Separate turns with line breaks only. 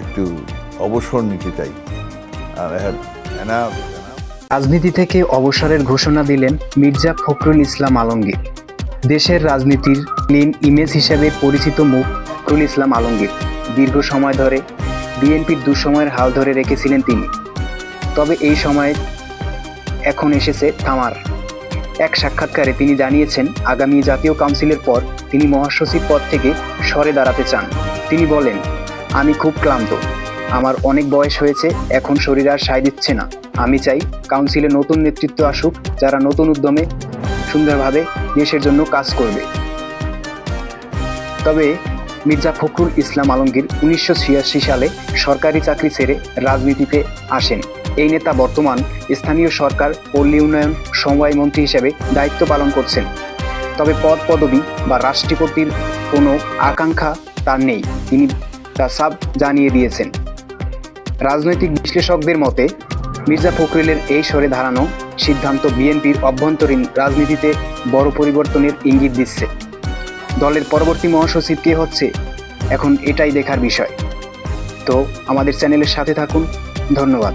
একটু অবসর নিতে চাই।
রাজনীতি থেকে অবসরের ঘোষণা দিলেন মির্জা ফখরুল ইসলাম আলমগীর। দেশের রাজনীতির ক্লিন ইমেজ হিসেবে পরিচিত মুখ ফখরুল ইসলাম আলমগীর দীর্ঘ সময় ধরে বিএনপির দুঃসময়ের হাল ধরে রেখেছিলেন তিনি। তবে এই সময়ে এখন এসেছে থামার। এক সাক্ষাৎকারে তিনি জানিয়েছেন, আগামী জাতীয় কাউন্সিলের পর তিনি মহাসচিব পদ থেকে সরে দাঁড়াতে চান। তিনি বলেন, আমি খুব ক্লান্ত, আমার অনেক বয়স হয়েছে, এখন শরীর আর সায় দিচ্ছে না। আমি চাই কাউন্সিলে নতুন নেতৃত্ব আসুক, যারা নতুন উদ্যমে সুন্দরভাবে দেশের জন্য কাজ করবে। তবে মির্জা ফখরুল ইসলাম আলমগীর 1986 সালে সরকারি চাকরি ছেড়ে রাজনীতিতে আসেন। এই নেতা বর্তমান স্থানীয় সরকার পল্লী উন্নয়ন সমবায় মন্ত্রী হিসেবে দায়িত্ব পালন করছেন। তবে পদ পদবি বা রাষ্ট্রপতির কোনো আকাঙ্ক্ষা তার নেই, তিনি তা সাফ জানিয়ে দিয়েছেন। রাজনৈতিক বিশ্লেষকদের মতে মির্জা ফখরুলের এই সরে দাঁড়ানো সিদ্ধান্ত বিএনপির অভ্যন্তরীণ রাজনীতিতে বড় পরিবর্তনের ইঙ্গিত দিচ্ছে। দলের পরবর্তী মহাসচিব কে হচ্ছে, এখন এটাই দেখার বিষয়। তো আমাদের চ্যানেলের সাথে থাকুন। ধন্যবাদ।